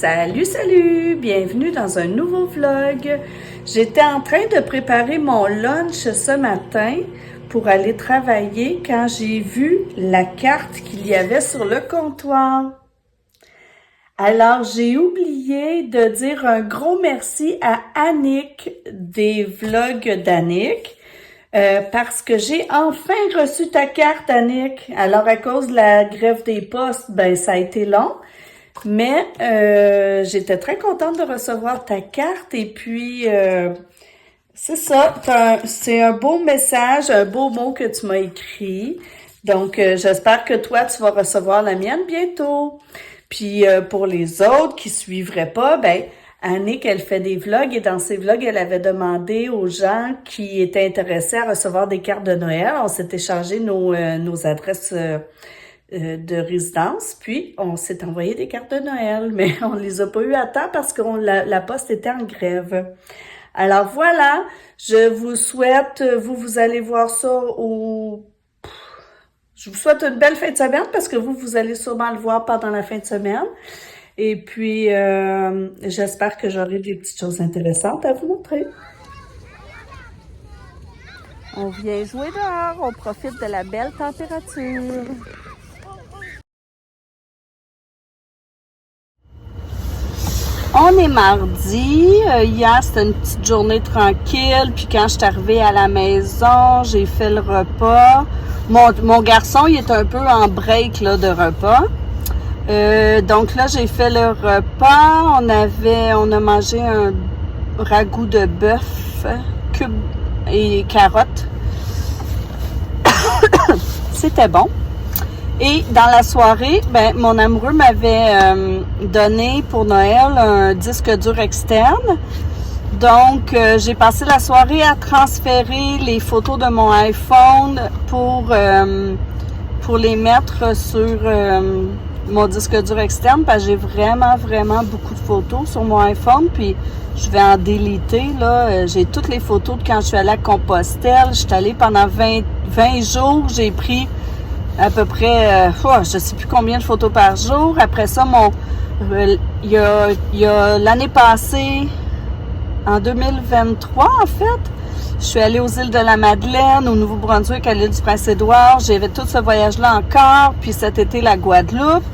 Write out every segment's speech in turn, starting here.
Salut, salut! Bienvenue dans un nouveau vlog. J'étais en train de préparer mon lunch ce matin pour aller travailler quand j'ai vu la carte qu'il y avait sur le comptoir. Alors, j'ai oublié de dire un gros merci à Annick des vlogs d'Annick parce que j'ai enfin reçu ta carte, Annick. Alors, à cause de la grève des postes, ben ça a été long. Mais j'étais très contente de recevoir ta carte et puis c'est ça, c'est un beau message, un beau mot que tu m'as écrit. Donc j'espère que toi tu vas recevoir la mienne bientôt. Puis pour les autres qui suivraient pas, ben Annick, elle fait des vlogs et dans ses vlogs, elle avait demandé aux gens qui étaient intéressés à recevoir des cartes de Noël. On s'est échangé nos adresses de résidence, puis on s'est envoyé des cartes de Noël, mais on les a pas eu à temps parce que la poste était en grève. Alors voilà, je vous souhaite, vous allez voir ça je vous souhaite une belle fin de semaine parce que vous allez sûrement le voir pendant la fin de semaine. Et puis, j'espère que j'aurai des petites choses intéressantes à vous montrer. On vient jouer dehors, on profite de la belle température. On est mardi. Hier, c'était une petite journée tranquille. Puis quand je suis arrivée à la maison, j'ai fait le repas. Mon garçon, il est un peu en break là, de repas. Donc là, j'ai fait le repas. On a mangé un ragoût de bœuf, cube et carottes. C'était bon. Et dans la soirée, ben mon amoureux m'avait donné pour Noël un disque dur externe. Donc, j'ai passé la soirée à transférer les photos de mon iPhone pour les mettre sur mon disque dur externe parce que j'ai vraiment beaucoup de photos sur mon iPhone. Puis, je vais en déliter, là. J'ai toutes les photos de quand je suis allée à Compostelle. Je suis allée pendant 20 jours. J'ai pris à peu près, je sais plus combien de photos par jour. Après ça, il y a l'année passée, en 2023 en fait, je suis allée aux îles de la Madeleine, au Nouveau-Brunswick, à l'île du Prince-Édouard. J'avais tout ce voyage-là encore, puis cet été, la Guadeloupe.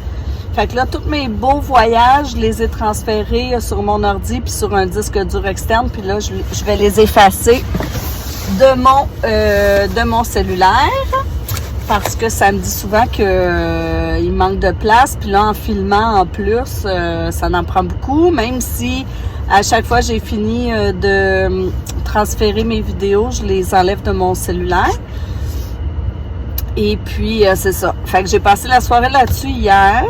Fait que là, tous mes beaux voyages, je les ai transférés sur mon ordi puis sur un disque dur externe. Puis là, je vais les effacer de mon cellulaire. Parce que ça me dit souvent que il manque de place. Puis là, en filmant en plus, ça en prend beaucoup. Même si à chaque fois j'ai fini de transférer mes vidéos, je les enlève de mon cellulaire. Et puis, c'est ça. Fait que j'ai passé la soirée là-dessus hier.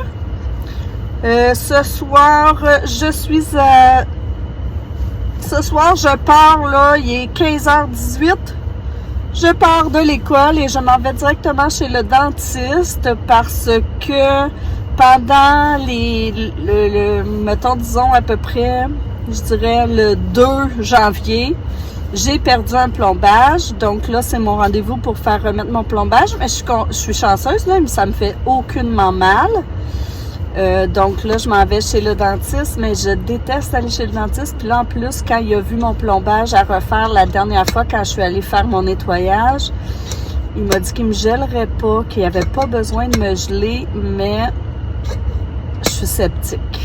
Ce soir, je pars là, il est 15h18. Je pars de l'école et je m'en vais directement chez le dentiste parce que pendant mettons, disons à peu près, je dirais le 2 janvier, j'ai perdu un plombage. Donc là, c'est mon rendez-vous pour faire remettre mon plombage. Mais je suis chanceuse, là, mais ça me fait aucunement mal. Donc là, je m'en vais chez le dentiste, mais je déteste aller chez le dentiste. Puis là, en plus, quand il a vu mon plombage à refaire la dernière fois, quand je suis allée faire mon nettoyage, il m'a dit qu'il me gèlerait pas, qu'il n'y avait pas besoin de me geler, mais je suis sceptique.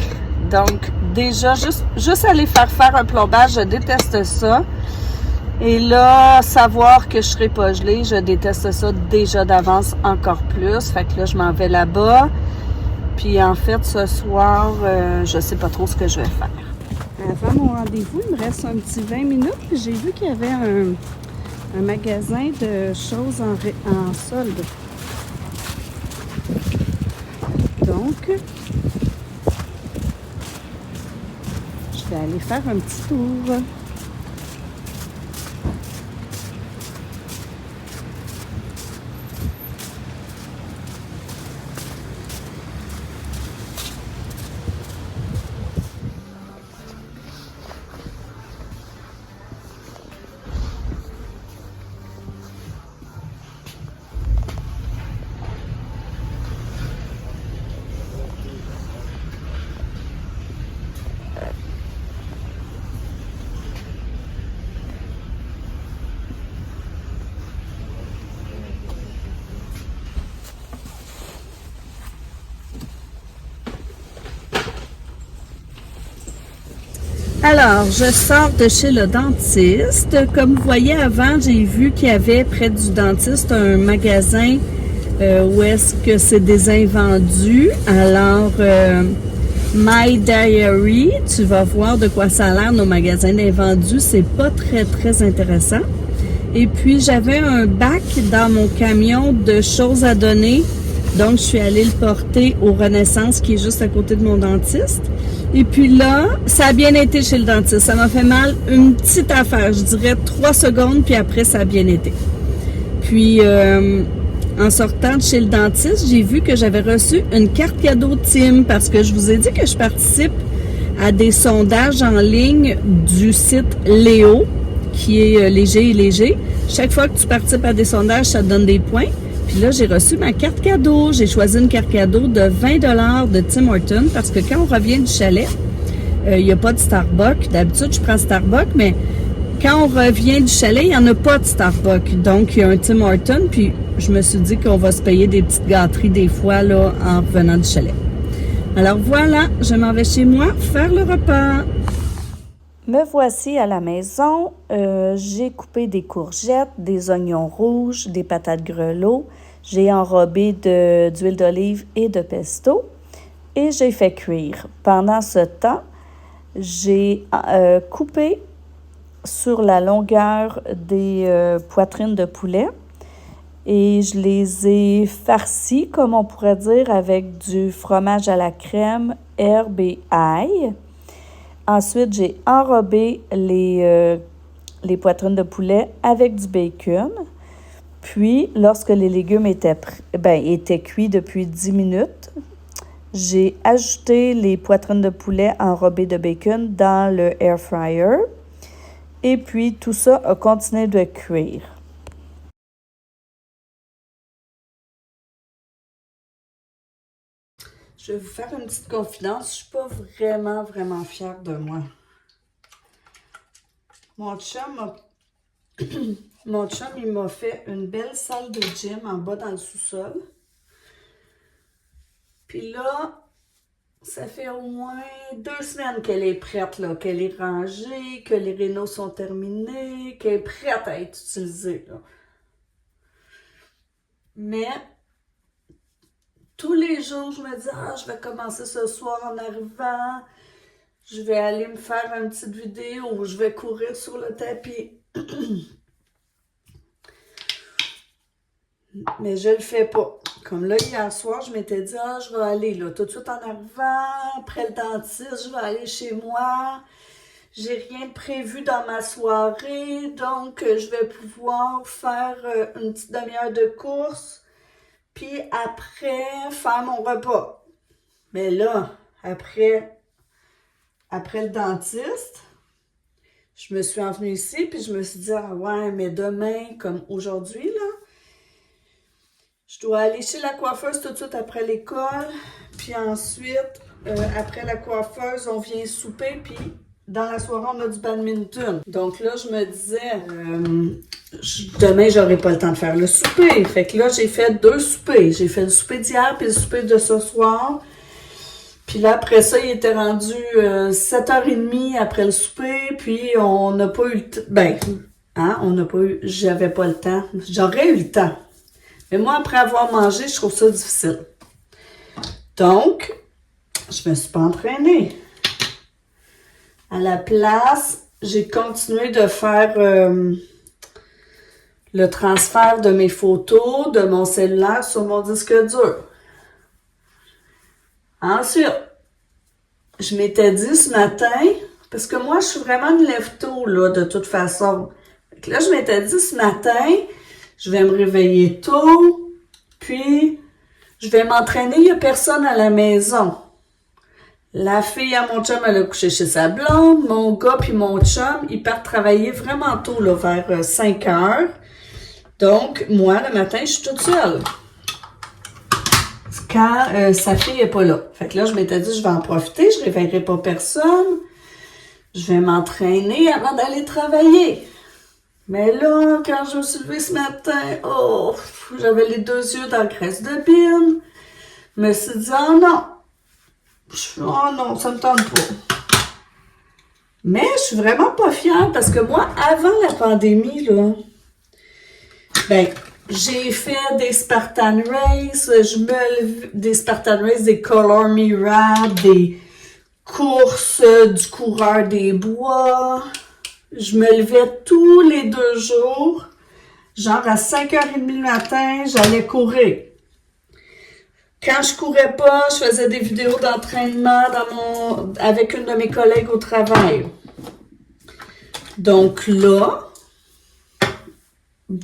Donc, déjà, juste aller faire un plombage, je déteste ça. Et là, savoir que je serai pas gelée, je déteste ça déjà d'avance encore plus. Fait que là, je m'en vais là-bas. Puis en fait, ce soir, je sais pas trop ce que je vais faire. Avant mon rendez-vous, il me reste un petit 20 minutes. Puis j'ai vu qu'il y avait un magasin de choses en solde. Donc, je vais aller faire un petit tour. Alors, je sors de chez le dentiste. Comme vous voyez avant, j'ai vu qu'il y avait près du dentiste un magasin où est-ce que c'est des invendus. Alors, My Diary, tu vas voir de quoi ça a l'air nos magasins d'invendus. C'est pas très, très intéressant. Et puis, j'avais un bac dans mon camion de choses à donner. Donc, je suis allée le porter au Renaissance qui est juste à côté de mon dentiste. Et puis là, ça a bien été chez le dentiste. Ça m'a fait mal une petite affaire, je dirais 3 secondes, puis après, ça a bien été. Puis, en sortant de chez le dentiste, j'ai vu que j'avais reçu une carte cadeau Tim parce que je vous ai dit que je participe à des sondages en ligne du site Léo, qui est léger et léger. Chaque fois que tu participes à des sondages, ça te donne des points. Puis là, j'ai reçu ma carte cadeau. J'ai choisi une carte cadeau de 20 $ de Tim Hortons parce que quand on revient du chalet, il n'y a pas de Starbucks. D'habitude, je prends Starbucks, mais quand on revient du chalet, il n'y en a pas de Starbucks. Donc, il y a un Tim Hortons. Puis, je me suis dit qu'on va se payer des petites gâteries des fois là en revenant du chalet. Alors voilà, je m'en vais chez moi faire le repas. Me voici à la maison. J'ai coupé des courgettes, des oignons rouges, des patates grelots. J'ai enrobé d'huile d'olive et de pesto et j'ai fait cuire. Pendant ce temps, j'ai coupé sur la longueur des poitrines de poulet et je les ai farcies, comme on pourrait dire, avec du fromage à la crème, herbe et ail. Ensuite, j'ai enrobé les poitrines de poulet avec du bacon. Puis, lorsque les légumes étaient cuits depuis 10 minutes, j'ai ajouté les poitrines de poulet enrobées de bacon dans le air fryer. Et puis, tout ça a continué de cuire. Je vais vous faire une petite confidence. Je suis pas vraiment fière de moi. Mon chum, il m'a fait une belle salle de gym en bas dans le sous-sol. Puis là, ça fait au moins 2 semaines qu'elle est prête, là, qu'elle est rangée, que les rénaux sont terminés, qu'elle est prête à être utilisée, là. Mais tous les jours, je me dis, je vais commencer ce soir en arrivant, je vais aller me faire une petite vidéo, je vais courir sur le tapis. Mais je le fais pas. Comme là, hier soir, je m'étais dit, je vais aller là, tout de suite en arrivant, après le dentiste, je vais aller chez moi. J'ai rien de prévu dans ma soirée, donc je vais pouvoir faire une petite demi-heure de course. Puis après, faire mon repas. Mais là, après le dentiste, je me suis envenue ici, puis je me suis dit, ouais, mais demain, comme aujourd'hui, là, je dois aller chez la coiffeuse tout de suite après l'école. Puis ensuite, après la coiffeuse, on vient souper, puis dans la soirée, on a du badminton. Donc là, je me disais, demain, j'aurai pas le temps de faire le souper. Fait que là, j'ai fait 2 soupers. J'ai fait le souper d'hier puis le souper de ce soir. Puis là, après ça, il était rendu 7h30 après le souper. Puis on n'a pas eu le temps. J'avais pas le temps. J'aurais eu le temps. Mais moi, après avoir mangé, je trouve ça difficile. Donc, je me suis pas entraînée. À la place, j'ai continué de faire le transfert de mes photos de mon cellulaire sur mon disque dur. Ensuite, je m'étais dit ce matin, parce que moi, je suis vraiment une lève-tôt, là, de toute façon. Donc là, je m'étais dit ce matin, je vais me réveiller tôt, puis je vais m'entraîner, il n'y a personne à la maison. La fille à mon chum, elle a couché chez sa blonde. Mon gars puis mon chum, ils partent travailler vraiment tôt, là, vers 5h. Donc, moi, le matin, je suis toute seule. Quand sa fille est pas là. Fait que là, je m'étais dit, je vais en profiter, je réveillerai pas personne. Je vais m'entraîner avant d'aller travailler. Mais là, quand je me suis levée ce matin, j'avais les 2 yeux dans la graisse de bine. Je me suis dit, non, ça me tente pas. Mais je suis vraiment pas fière parce que moi, avant la pandémie, là, ben, j'ai fait des Spartan Race, des Spartan Race, des Color Me Rap, des courses du coureur des bois. Je me levais tous les 2 jours, genre à 5h30 le matin, j'allais courir. Quand je courais pas, je faisais des vidéos d'entraînement avec une de mes collègues au travail. Donc là,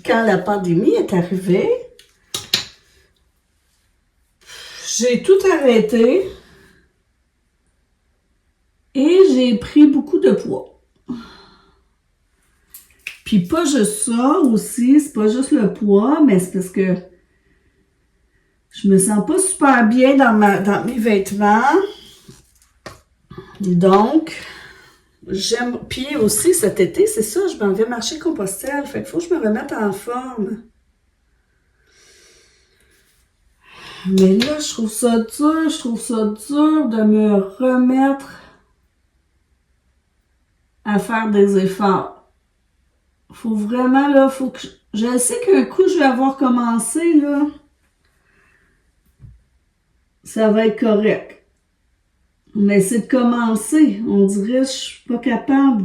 quand la pandémie est arrivée, j'ai tout arrêté et j'ai pris beaucoup de poids. Puis pas juste ça aussi, c'est pas juste le poids, mais c'est parce que je me sens pas super bien dans mes vêtements. Donc, j'aime. Puis aussi, cet été, c'est ça, je m'en vais marcher Compostelle. Fait qu'il faut que je me remette en forme. Mais là, je trouve ça dur de me remettre à faire des efforts. Faut vraiment, là, faut que. Je sais qu'un coup, je vais avoir commencé, là. Ça va être correct. Mais c'est de commencer. On dirait que je suis pas capable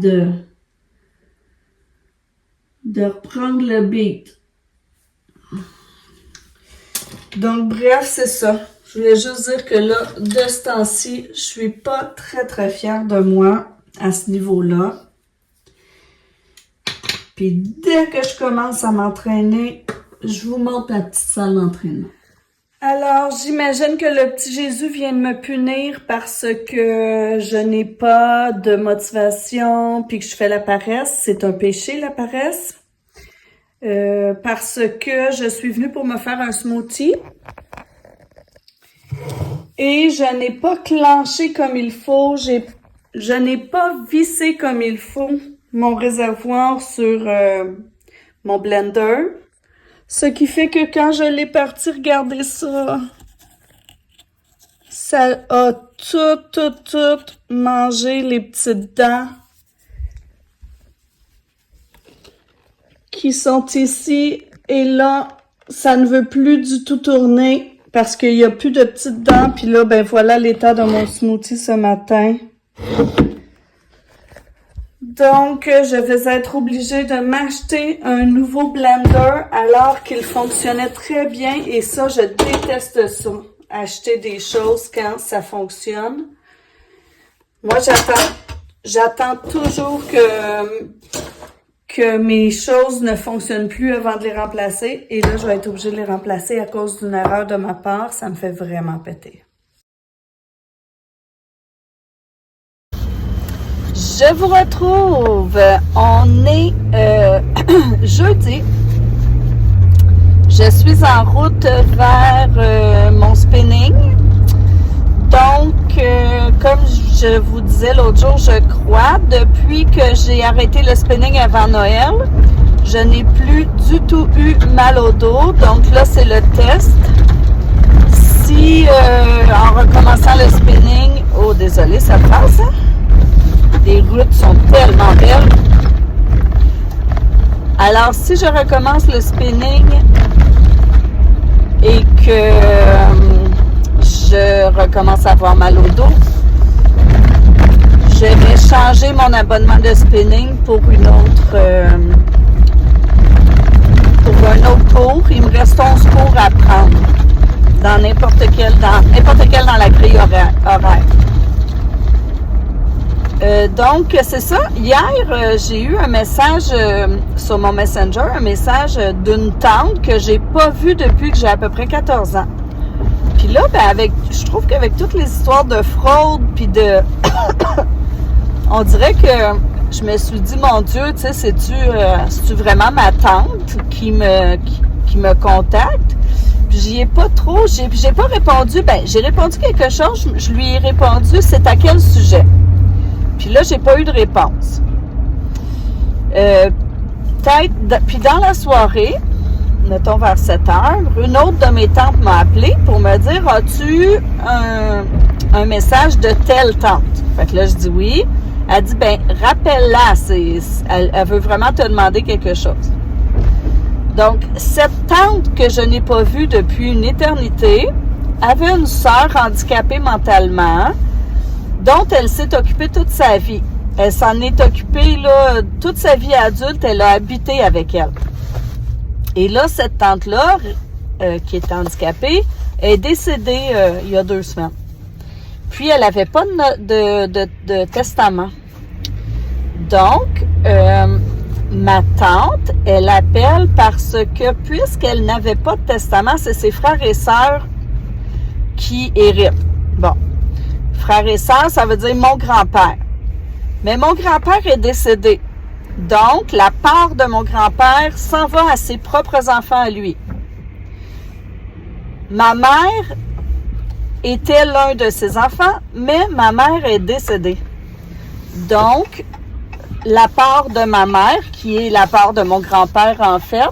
de reprendre le beat. Donc, bref, c'est ça. Je voulais juste dire que là, de ce temps-ci, je suis pas très, très fière de moi à ce niveau-là. Puis, dès que je commence à m'entraîner, je vous montre ma petite salle d'entraînement. Alors, j'imagine que le petit Jésus vient de me punir parce que je n'ai pas de motivation puis que je fais la paresse. C'est un péché, la paresse. Parce que je suis venue pour me faire un smoothie et je n'ai pas clenché comme il faut. Je n'ai pas vissé comme il faut mon réservoir sur mon blender. Ce qui fait que quand je l'ai parti regarder ça, ça a tout mangé les petites dents qui sont ici. Et là, ça ne veut plus du tout tourner parce qu'il n'y a plus de petites dents. Puis là, ben voilà l'état de mon smoothie ce matin. Donc, je vais être obligée de m'acheter un nouveau blender alors qu'il fonctionnait très bien. Et ça, je déteste ça, acheter des choses quand ça fonctionne. Moi, j'attends toujours que mes choses ne fonctionnent plus avant de les remplacer. Et là, je vais être obligée de les remplacer à cause d'une erreur de ma part. Ça me fait vraiment péter. Je vous retrouve. On est jeudi. Je suis en route vers mon spinning. Donc, comme je vous disais l'autre jour, je crois, depuis que j'ai arrêté le spinning avant Noël, je n'ai plus du tout eu mal au dos. Donc là, c'est le test. Si, en recommençant le spinning, oh désolé, ça passe, hein? Les routes sont tellement belles. Alors, si je recommence le spinning et que je recommence à avoir mal au dos, je vais changer mon abonnement de spinning pour un autre cours. Il me reste 11 cours à prendre dans n'importe quel dans la grille horaire. Donc, c'est ça. Hier, j'ai eu un message sur mon Messenger, un message d'une tante que j'ai pas vue depuis que j'ai à peu près 14 ans. Puis là, ben je trouve qu'avec toutes les histoires de fraude, puis de... on dirait que je me suis dit, mon Dieu, tu sais, c'est-tu vraiment ma tante qui me contacte? Puis j'y ai pas trop... J'ai pas répondu. Ben, j'ai répondu quelque chose. Je lui ai répondu, c'est à quel sujet? Puis là, j'ai pas eu de réponse. Puis dans la soirée, mettons vers 7 heures, une autre de mes tantes m'a appelé pour me dire, as-tu eu un message de telle tante? Fait que là, je dis oui. Elle dit, ben, rappelle-la, elle veut vraiment te demander quelque chose. Donc, cette tante que je n'ai pas vue depuis une éternité avait une sœur handicapée mentalement dont elle s'est occupée toute sa vie. Elle s'en est occupée là, toute sa vie adulte, elle a habité avec elle. Et là, cette tante-là, qui est handicapée, est décédée il y a 2 semaines. Puis, elle n'avait pas de testament. Donc, ma tante, elle appelle parce que, puisqu'elle n'avait pas de testament, c'est ses frères et sœurs qui héritent. Bon, frères et sœurs, ça veut dire mon grand-père. Mais mon grand-père est décédé. Donc, la part de mon grand-père s'en va à ses propres enfants à lui. Ma mère était l'un de ses enfants, mais ma mère est décédée. Donc, la part de ma mère, qui est la part de mon grand-père en fait,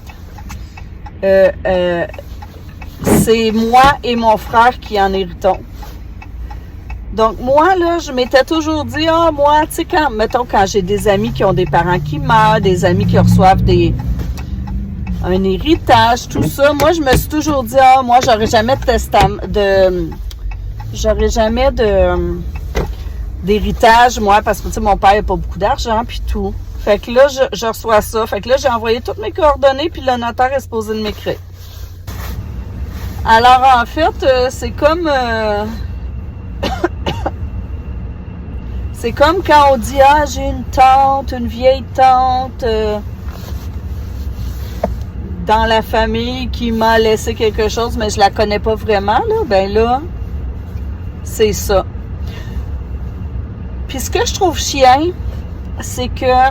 c'est moi et mon frère qui en héritons. Donc, moi, là, je m'étais toujours dit, moi, tu sais, quand j'ai des amis qui ont des parents qui meurent, des amis qui reçoivent un héritage, tout ça, moi, je me suis toujours dit, moi, j'aurais jamais d'héritage, moi, parce que, tu sais, mon père n'a pas beaucoup d'argent, puis tout. Fait que là, je reçois ça. Fait que là, j'ai envoyé toutes mes coordonnées, puis le notaire est supposé de m'écrire. Alors, en fait, c'est comme... c'est comme quand on dit, j'ai une tante, une vieille tante dans la famille qui m'a laissé quelque chose, mais je la connais pas vraiment, là. Ben là, c'est ça. Puis ce que je trouve chiant, c'est que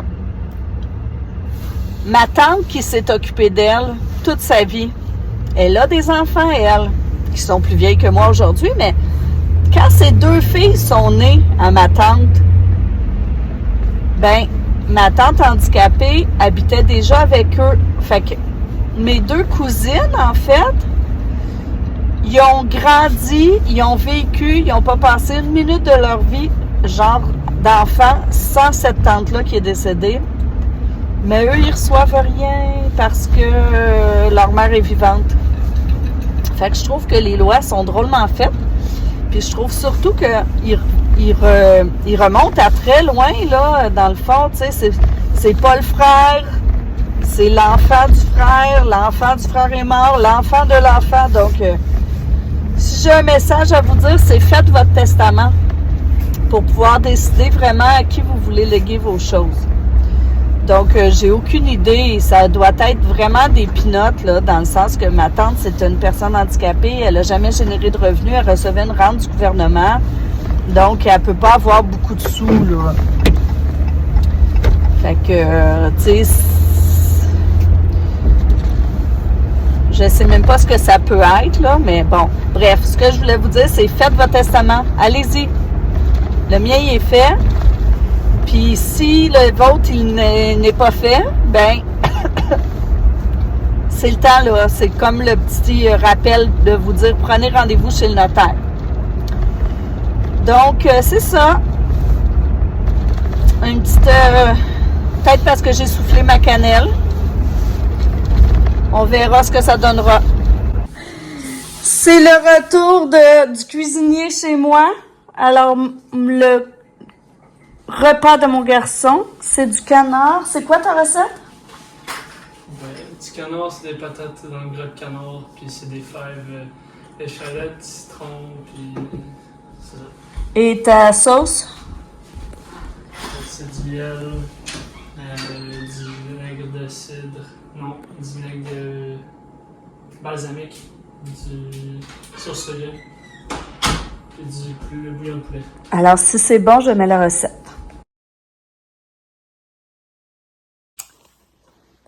ma tante qui s'est occupée d'elle toute sa vie, elle a des enfants, elle, qui sont plus vieilles que moi aujourd'hui, mais quand ces 2 filles sont nées à ma tante, ben, ma tante handicapée habitait déjà avec eux. Fait que mes 2 cousines, en fait, ils ont grandi, ils ont vécu, ils n'ont pas passé une minute de leur vie, genre d'enfant, sans cette tante-là qui est décédée. Mais eux, ils reçoivent rien parce que leur mère est vivante. Fait que je trouve que les lois sont drôlement faites. Puis je trouve surtout qu'ils remontent à très loin, là, dans le fond, tu sais, c'est pas le frère, c'est l'enfant du frère est mort, l'enfant de l'enfant. Donc, si j'ai un message à vous dire, c'est faites votre testament pour pouvoir décider vraiment à qui vous voulez léguer vos choses. Donc, j'ai aucune idée. Ça doit être vraiment des pinottes, là, dans le sens que ma tante, c'est une personne handicapée. Elle n'a jamais généré de revenus. Elle recevait une rente du gouvernement. Donc, elle ne peut pas avoir beaucoup de sous, là. Fait que, tu sais, je sais même pas ce que ça peut être, là, mais bon. Bref, ce que je voulais vous dire, c'est faites votre testament. Allez-y. Le mien, il est fait. Puis si le vôtre, il n'est pas fait, ben, c'est le temps, là. C'est comme le petit rappel de vous dire, prenez rendez-vous chez le notaire. Donc, c'est ça. Une petite... peut-être parce que j'ai soufflé ma cannelle. On verra ce que ça donnera. C'est le retour du cuisinier chez moi. Alors, le repas de mon garçon, c'est du canard. C'est quoi ta recette? Du canard, c'est des patates dans le gras de canard, puis c'est des fèves, échalotes, citron, puis c'est ça. Et ta sauce? C'est du miel, du vinaigre de cidre, non, du vinaigre de balsamique, du sauce soya, puis le bouillon de poulet. Alors, si c'est bon, je mets la recette.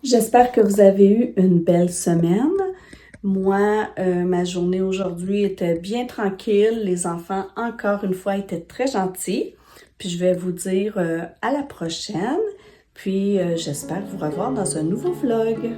J'espère que vous avez eu une belle semaine. Moi, ma journée aujourd'hui était bien tranquille. Les enfants, encore une fois, étaient très gentils. Puis je vais vous dire à la prochaine. Puis j'espère vous revoir dans un nouveau vlog.